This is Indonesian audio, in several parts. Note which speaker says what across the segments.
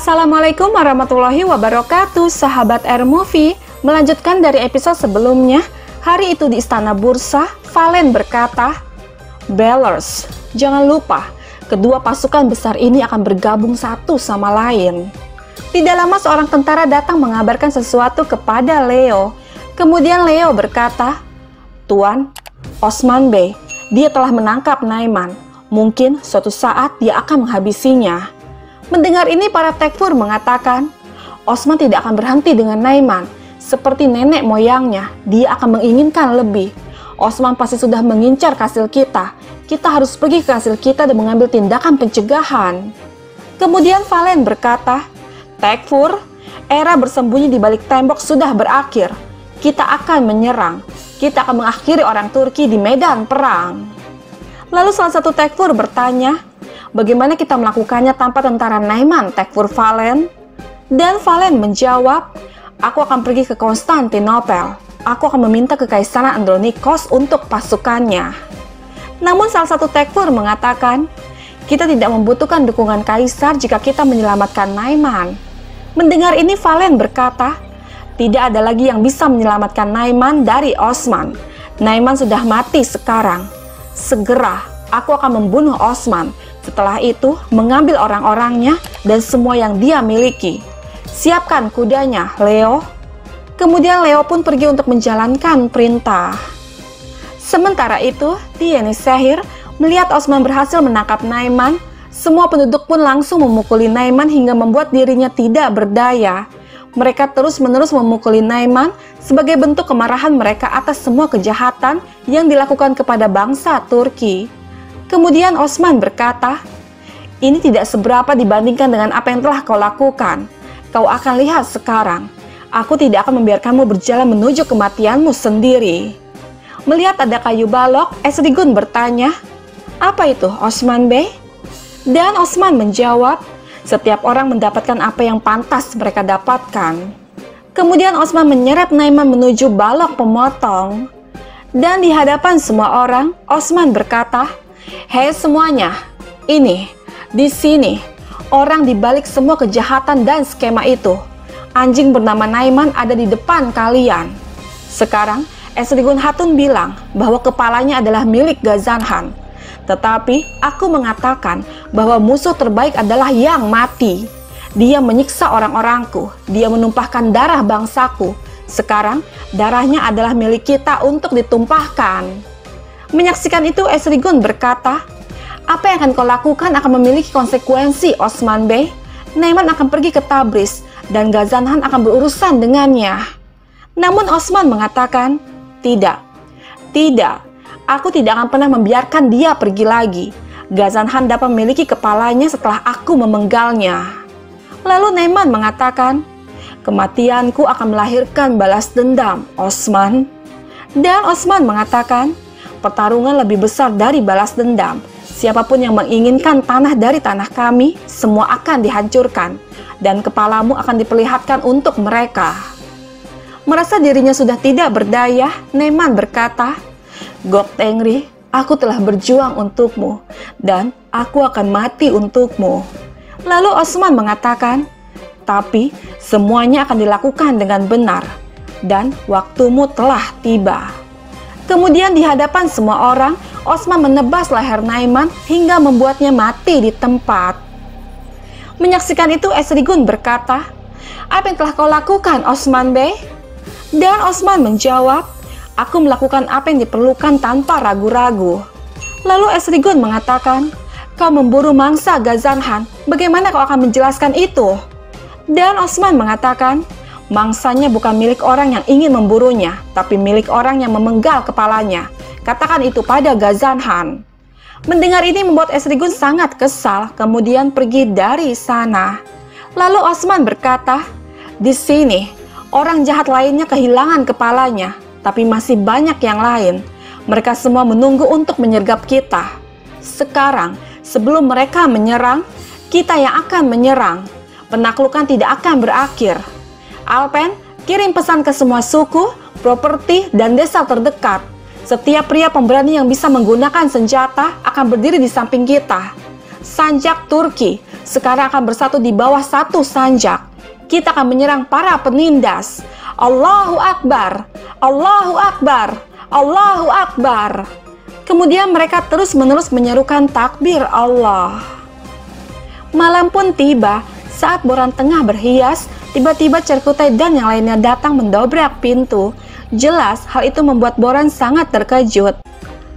Speaker 1: Assalamualaikum warahmatullahi wabarakatuh, sahabat Air Movie. Melanjutkan dari episode sebelumnya, hari itu di Istana Bursa, Valen berkata, "Bellers, jangan lupa, kedua pasukan besar ini akan bergabung satu sama lain." Tidak lama seorang tentara datang mengabarkan sesuatu kepada Leo. Kemudian Leo berkata, "Tuan, Osman Bey, dia telah menangkap Naiman. Mungkin suatu saat dia akan menghabisinya." Mendengar ini, para Tekfur mengatakan, Osman tidak akan berhenti dengan Naiman. Seperti nenek moyangnya, dia akan menginginkan lebih. Osman pasti sudah mengincar kasil kita. Kita harus pergi ke kasil kita dan mengambil tindakan pencegahan. Kemudian Valen berkata, "Tekfur, era bersembunyi di balik tembok sudah berakhir. Kita akan menyerang. Kita akan mengakhiri orang Turki di medan perang." Lalu salah satu Tekfur bertanya, "Bagaimana kita melakukannya tanpa tentara Naiman, Tekfur Valen?" Dan Valen menjawab, "Aku akan pergi ke Konstantinopel. Aku akan meminta kekaisaran Andronikos untuk pasukannya." Namun salah satu Tekfur mengatakan, "Kita tidak membutuhkan dukungan kaisar jika kita menyelamatkan Naiman." Mendengar ini, Valen berkata, "Tidak ada lagi yang bisa menyelamatkan Naiman dari Osman. Naiman sudah mati sekarang. Segera aku akan membunuh Osman. Setelah itu, mengambil orang-orangnya dan semua yang dia miliki. Siapkan kudanya, Leo." Kemudian Leo pun pergi untuk menjalankan perintah. Sementara itu, di Yenisehir melihat Osman berhasil menangkap Naiman. Semua penduduk pun langsung memukuli Naiman hingga membuat dirinya tidak berdaya. Mereka terus-menerus memukuli Naiman sebagai bentuk kemarahan mereka atas semua kejahatan yang dilakukan kepada bangsa Turki. Kemudian Osman berkata, "Ini tidak seberapa dibandingkan dengan apa yang telah kau lakukan. Kau akan lihat sekarang. Aku tidak akan membiarkanmu berjalan menuju kematianmu sendiri." Melihat ada kayu balok, Esrigun bertanya, "Apa itu, Osman Bey?" Dan Osman menjawab, "Setiap orang mendapatkan apa yang pantas mereka dapatkan." Kemudian Osman menyeret Naiman menuju balok pemotong. Dan di hadapan semua orang, Osman berkata, "Hei semuanya, ini, di sini, orang di balik semua kejahatan dan skema itu. Anjing bernama Naiman ada di depan kalian." Sekarang, Esrigun Hatun bilang bahwa kepalanya adalah milik Ghazanhan. Tetapi aku mengatakan bahwa musuh terbaik adalah yang mati. Dia menyiksa orang-orangku, dia menumpahkan darah bangsaku. Sekarang, darahnya adalah milik kita untuk ditumpahkan. Menyaksikan itu, Esrigun berkata, "Apa yang akan kau lakukan akan memiliki konsekuensi, Osman Bey. Naiman akan pergi ke Tabriz, dan Ghazanhan akan berurusan dengannya." Namun Osman mengatakan, "Tidak, aku tidak akan pernah membiarkan dia pergi lagi. Ghazanhan dapat memiliki kepalanya setelah aku memenggalnya." Lalu Naiman mengatakan, "Kematianku akan melahirkan balas dendam, Osman." Dan Osman mengatakan, "Pertarungan lebih besar dari balas dendam. Siapapun yang menginginkan tanah dari tanah kami, semua akan dihancurkan, dan kepalamu akan diperlihatkan untuk mereka." Merasa dirinya sudah tidak berdaya, Naiman berkata, "Gok Tengri, aku telah berjuang untukmu, dan aku akan mati untukmu." Lalu Osman mengatakan, "Tapi semuanya akan dilakukan dengan benar, dan waktumu telah tiba." Kemudian di hadapan semua orang, Osman menebas leher Naiman hingga membuatnya mati di tempat. Menyaksikan itu, Esrigun berkata, "Apa yang telah kau lakukan, Osman Bey?" Dan Osman menjawab, "Aku melakukan apa yang diperlukan tanpa ragu-ragu." Lalu Esrigun mengatakan, "Kau memburu mangsa Ghazanhan, bagaimana kau akan menjelaskan itu?" Dan Osman mengatakan, "Mangsanya bukan milik orang yang ingin memburunya, tapi milik orang yang memenggal kepalanya. Katakan itu pada Ghazanhan." Mendengar ini membuat Esrigun sangat kesal, kemudian pergi dari sana. Lalu Osman berkata, "Di sini, orang jahat lainnya kehilangan kepalanya, tapi masih banyak yang lain. Mereka semua menunggu untuk menyergap kita. Sekarang, sebelum mereka menyerang, kita yang akan menyerang. Penaklukan tidak akan berakhir. Alpen, kirim pesan ke semua suku, properti, dan desa terdekat. Setiap pria pemberani yang bisa menggunakan senjata akan berdiri di samping kita. Sanjak Turki, sekarang akan bersatu di bawah satu sanjak. Kita akan menyerang para penindas. Allahu Akbar, Allahu Akbar, Allahu Akbar. Kemudian mereka terus-menerus menyerukan takbir Allah. Malam pun tiba. Saat Boran tengah berhias, tiba-tiba Cerkutai dan yang lainnya datang mendobrak pintu. Jelas hal itu membuat Boran sangat terkejut.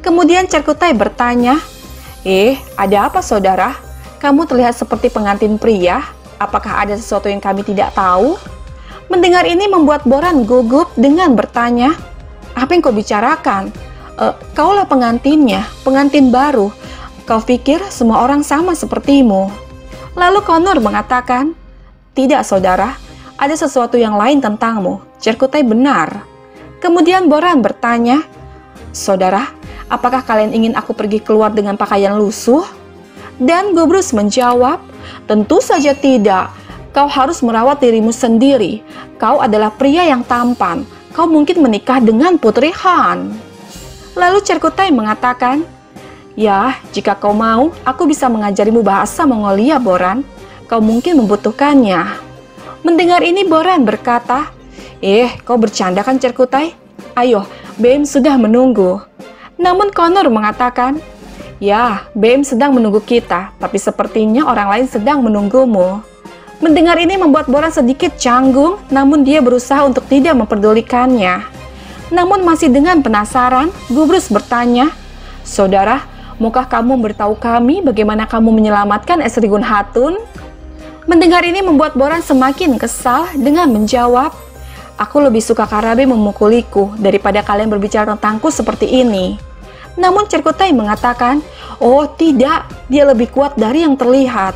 Speaker 1: Kemudian Cerkutai bertanya, ada apa saudara? Kamu terlihat seperti pengantin pria. Apakah ada sesuatu yang kami tidak tahu? Mendengar ini membuat Boran gugup dengan bertanya, apa yang kau bicarakan? Kaulah pengantinnya, pengantin baru. Kau pikir semua orang sama sepertimu? Lalu Connor mengatakan, tidak saudara, ada sesuatu yang lain tentangmu. Cerkutai benar. Kemudian Boran bertanya, saudara, apakah kalian ingin aku pergi keluar dengan pakaian lusuh? Dan Gubrus menjawab, tentu saja tidak. Kau harus merawat dirimu sendiri. Kau adalah pria yang tampan. Kau mungkin menikah dengan Putri Han. Lalu Cerkutai mengatakan, ya, jika kau mau, aku bisa mengajarimu bahasa Mongolia, Boran. Kau mungkin membutuhkannya. Mendengar ini Boran berkata, kau bercanda kan Cerkutai? Ayo, BM sudah menunggu. Namun Connor mengatakan, ya, BM sedang menunggu kita, tapi sepertinya orang lain sedang menunggumu. Mendengar ini membuat Boran sedikit canggung, namun dia berusaha untuk tidak memperdulikannya. Namun masih dengan penasaran, Gubrus bertanya, saudara, maukah kamu memberitahu kami bagaimana kamu menyelamatkan Esrigun Hatun? Mendengar ini membuat Boran semakin kesal dengan menjawab, aku lebih suka Karabe memukuliku daripada kalian berbicara tentangku seperti ini. Namun Cerkutai mengatakan, oh tidak, dia lebih kuat dari yang terlihat.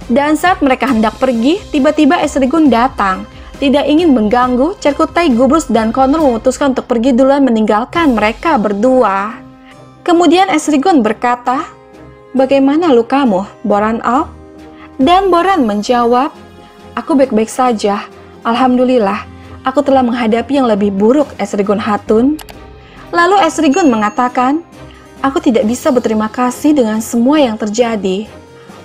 Speaker 1: Dan saat mereka hendak pergi, tiba-tiba Esrigun datang. Tidak ingin mengganggu, Cerkutai, Gubrus, dan Connor memutuskan untuk pergi duluan meninggalkan mereka berdua. Kemudian Esrigun berkata, bagaimana lukamu, Boran Al? Dan Boran menjawab, aku baik-baik saja. Alhamdulillah, aku telah menghadapi yang lebih buruk, Esrigun Hatun. Lalu Esrigun mengatakan, aku tidak bisa berterima kasih dengan semua yang terjadi.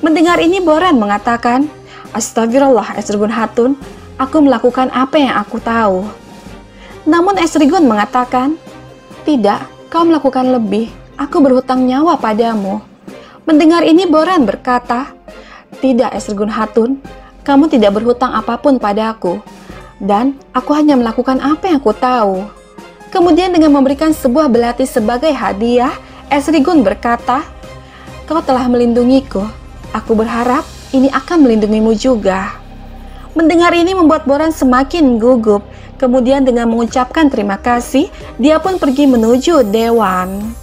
Speaker 1: Mendengar ini Boran mengatakan, astagfirullah Esrigun Hatun, aku melakukan apa yang aku tahu. Namun Esrigun mengatakan, tidak, kau melakukan lebih. Aku berhutang nyawa padamu. Mendengar ini Boran berkata, tidak Esrigun Hatun, kamu tidak berhutang apapun padaku. Dan aku hanya melakukan apa yang aku tahu. Kemudian dengan memberikan sebuah belati sebagai hadiah, Esrigun berkata, kau telah melindungiku. Aku berharap ini akan melindungimu juga. Mendengar ini membuat Boran semakin gugup. Kemudian dengan mengucapkan terima kasih, dia pun pergi menuju Dewan.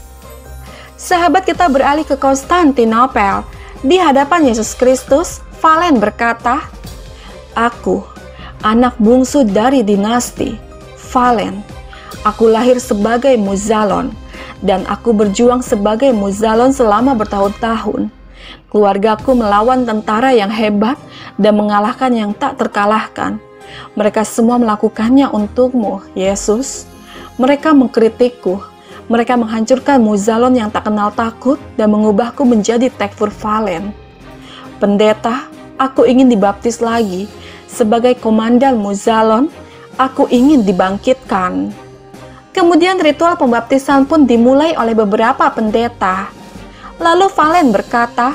Speaker 1: Sahabat kita beralih ke Konstantinopel. Di hadapan Yesus Kristus, Valen berkata, aku, anak bungsu dari dinasti Valen. Aku lahir sebagai Muzalon, dan aku berjuang sebagai Muzalon selama bertahun-tahun. Keluargaku melawan tentara yang hebat dan mengalahkan yang tak terkalahkan. Mereka semua melakukannya untukmu, Yesus. Mereka mengkritikku. Mereka menghancurkan Muzalon yang tak kenal takut dan mengubahku menjadi Tekfur Valen. Pendeta, aku ingin dibaptis lagi. Sebagai komandan Muzalon, aku ingin dibangkitkan. Kemudian ritual pembaptisan pun dimulai oleh beberapa pendeta. Lalu Valen berkata,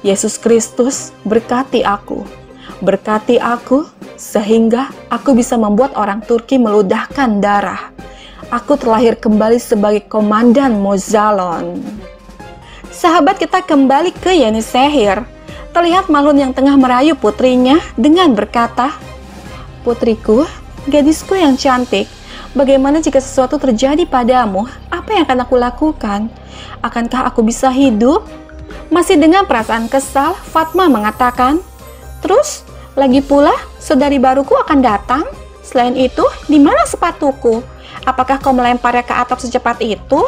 Speaker 1: Yesus Kristus berkati aku sehingga aku bisa membuat orang Turki meludahkan darah. Aku terlahir kembali sebagai komandan Muzalon. Sahabat kita kembali ke Yenisehir. Terlihat Malun yang tengah merayu putrinya dengan berkata, putriku, gadisku yang cantik, bagaimana jika sesuatu terjadi padamu? Apa yang akan aku lakukan? Akankah aku bisa hidup? Masih dengan perasaan kesal, Fatma mengatakan, terus, lagi pula, saudari baruku akan datang. Selain itu, di mana sepatuku? Apakah kau melemparnya ke atap secepat itu?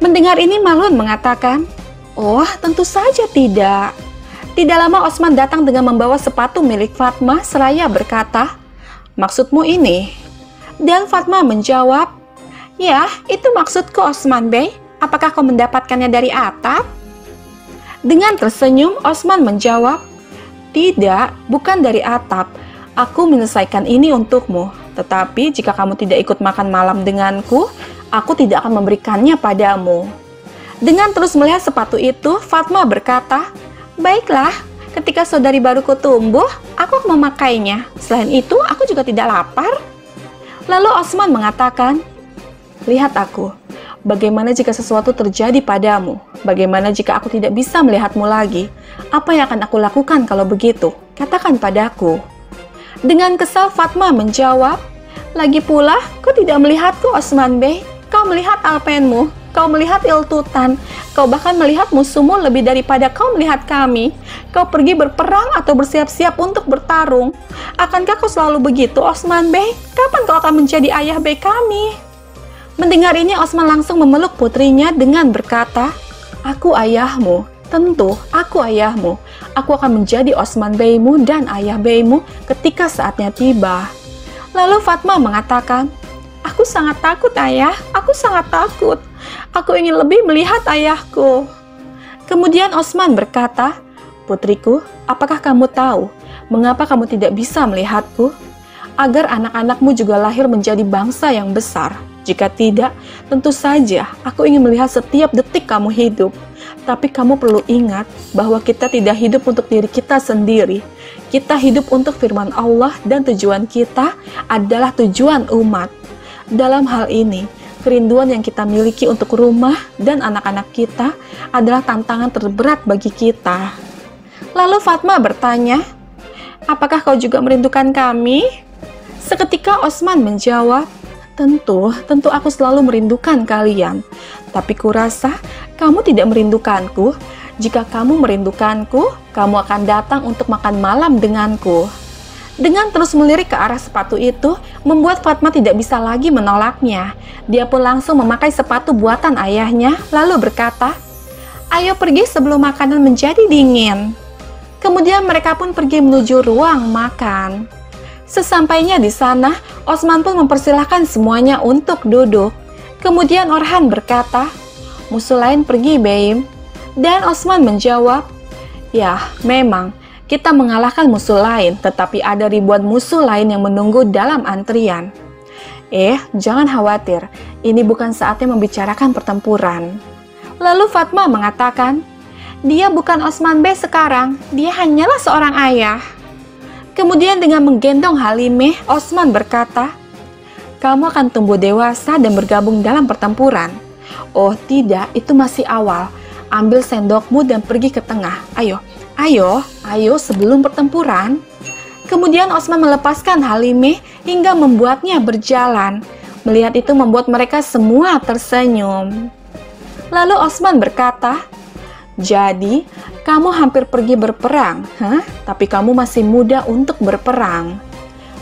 Speaker 1: Mendengar ini Malun mengatakan, oh, tentu saja tidak. Tidak lama Osman datang dengan membawa sepatu milik Fatma seraya berkata, maksudmu ini? Dan Fatma menjawab, ya, itu maksudku Osman Bey. Apakah kau mendapatkannya dari atap? Dengan tersenyum, Osman menjawab, "Tidak, bukan dari atap. Aku menyelesaikan ini untukmu. Tetapi jika kamu tidak ikut makan malam denganku, aku tidak akan memberikannya padamu." Dengan terus melihat sepatu itu, Fatma berkata, "Baiklah, ketika saudari baruku tumbuh, aku akan memakainya. Selain itu, aku juga tidak lapar." Lalu Osman mengatakan, "Lihat aku. Bagaimana jika sesuatu terjadi padamu? Bagaimana jika aku tidak bisa melihatmu lagi? Apa yang akan aku lakukan kalau begitu? Katakan padaku." Dengan kesal Fatma menjawab, "Lagi pula, kau tidak melihatku, Osman Bey. Kau melihat alpenmu, kau melihat iltutan, kau bahkan melihat musuhmu lebih daripada kau melihat kami. Kau pergi berperang atau bersiap-siap untuk bertarung. Akankah kau selalu begitu, Osman Bey? Kapan kau akan menjadi ayah Bey kami?" Mendengar ini, Osman langsung memeluk putrinya dengan berkata, "Aku ayahmu. Tentu, aku ayahmu. Aku akan menjadi Osman Beymu dan ayah Beymu ketika saatnya tiba." Lalu Fatma mengatakan, "Aku sangat takut, ayah. Aku sangat takut. Aku ingin lebih melihat ayahku." Kemudian Osman berkata, "Putriku, apakah kamu tahu mengapa kamu tidak bisa melihatku? Agar anak-anakmu juga lahir menjadi bangsa yang besar. Jika tidak, tentu saja aku ingin melihat setiap detik kamu hidup. Tapi kamu perlu ingat bahwa kita tidak hidup untuk diri kita sendiri. Kita hidup untuk firman Allah dan tujuan kita adalah tujuan umat. Dalam hal ini, kerinduan yang kita miliki untuk rumah dan anak-anak kita adalah tantangan terberat bagi kita." Lalu Fatma bertanya, "Apakah kau juga merindukan kami?" Seketika Osman menjawab, Tentu aku selalu merindukan kalian. Tapi kurasa kamu tidak merindukanku. Jika kamu merindukanku, kamu akan datang untuk makan malam denganku." Dengan terus melirik ke arah sepatu itu, membuat Fatma tidak bisa lagi menolaknya. Dia pun langsung memakai sepatu buatan ayahnya, lalu berkata, "Ayo pergi sebelum makanan menjadi dingin." Kemudian mereka pun pergi menuju ruang makan. Sesampainya di sana, Osman pun mempersilahkan semuanya untuk duduk. Kemudian Orhan berkata, "Musuh lain pergi, Beim." Dan Osman menjawab, "Ya, memang, kita mengalahkan musuh lain, tetapi ada ribuan musuh lain yang menunggu dalam antrian." Jangan khawatir, ini bukan saatnya membicarakan pertempuran." Lalu Fatma mengatakan, "Dia bukan Osman Bey sekarang, dia hanyalah seorang ayah." Kemudian dengan menggendong Halimeh, Osman berkata, "Kamu akan tumbuh dewasa dan bergabung dalam pertempuran." "Oh tidak, itu masih awal. Ambil sendokmu dan pergi ke tengah. Ayo sebelum pertempuran." Kemudian Osman melepaskan Halimeh hingga membuatnya berjalan. Melihat itu membuat mereka semua tersenyum. Lalu Osman berkata, "Jadi, kamu hampir pergi berperang, tapi kamu masih muda untuk berperang."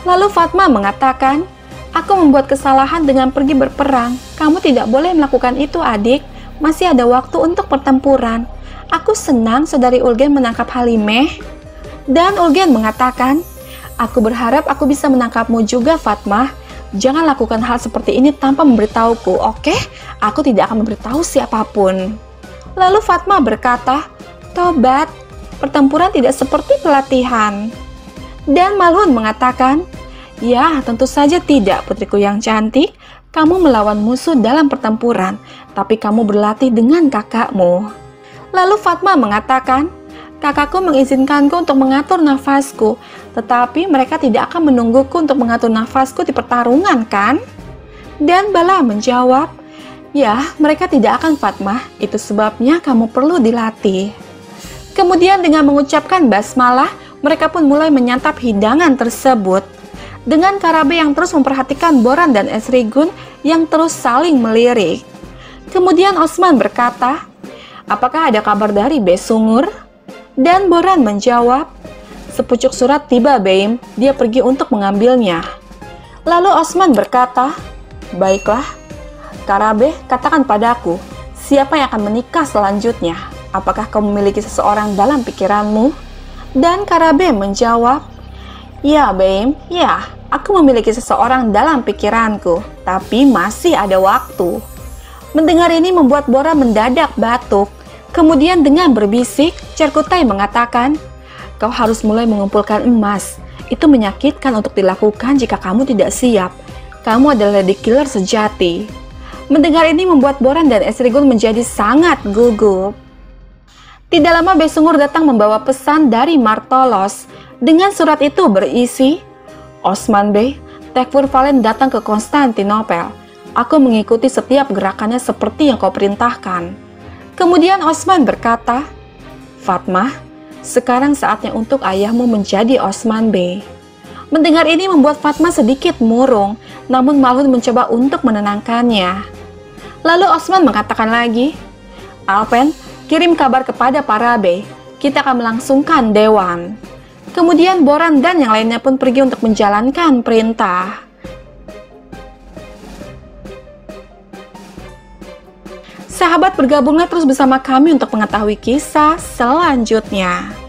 Speaker 1: Lalu Fatma mengatakan, "Aku membuat kesalahan dengan pergi berperang. Kamu tidak boleh melakukan itu, adik. Masih ada waktu untuk pertempuran. Aku senang saudari Ulgen menangkap Halimeh." Dan Ulgen mengatakan, "Aku berharap aku bisa menangkapmu juga, Fatma. Jangan lakukan hal seperti ini tanpa memberitahuku, oke? Aku tidak akan memberitahu siapapun." Lalu Fatma berkata, "Tobat, pertempuran tidak seperti pelatihan." Dan Malhun mengatakan, "Ya, tentu saja tidak, putriku yang cantik. Kamu melawan musuh dalam pertempuran, tapi kamu berlatih dengan kakakmu." Lalu Fatma mengatakan, "Kakakku mengizinkanku untuk mengatur nafasku, tetapi mereka tidak akan menungguku untuk mengatur nafasku di pertarungan, kan?" Dan Bala menjawab, "Ya, mereka tidak akan, Fatma. Itu sebabnya kamu perlu dilatih." Kemudian dengan mengucapkan basmalah, mereka pun mulai menyantap hidangan tersebut. Dengan Karabe yang terus memperhatikan Boran dan Esrigun yang terus saling melirik. Kemudian Osman berkata, "Apakah ada kabar dari Besungur?" Dan Boran menjawab, "Sepucuk surat tiba, Beim. Dia pergi untuk mengambilnya." Lalu Osman berkata, "Baiklah. Karabe, katakan padaku, siapa yang akan menikah selanjutnya? Apakah kau memiliki seseorang dalam pikiranmu?" Dan Karabe menjawab, "Ya, Beim, ya, aku memiliki seseorang dalam pikiranku, tapi masih ada waktu." Mendengar ini membuat Bora mendadak batuk. Kemudian dengan berbisik, Cerkutai mengatakan, "Kau harus mulai mengumpulkan emas. Itu menyakitkan untuk dilakukan jika kamu tidak siap. Kamu adalah lady killer sejati." Mendengar ini membuat Boran dan Esrigun menjadi sangat gugup. Tidak lama Besungur datang membawa pesan dari Martolos. Dengan surat itu berisi, "Osman Bey, Tekfur Valen datang ke Konstantinopel. Aku mengikuti setiap gerakannya seperti yang kau perintahkan." Kemudian Osman berkata, "Fatmah, sekarang saatnya untuk ayahmu menjadi Osman Bey." Mendengar ini membuat Fatmah sedikit murung, namun Malhun mencoba untuk menenangkannya. Lalu Osman mengatakan lagi, "Alpen, kirim kabar kepada para Bey. Kita akan melangsungkan dewan." Kemudian Boran dan yang lainnya pun pergi untuk menjalankan perintah. Sahabat, bergabunglah terus bersama kami untuk mengetahui kisah selanjutnya.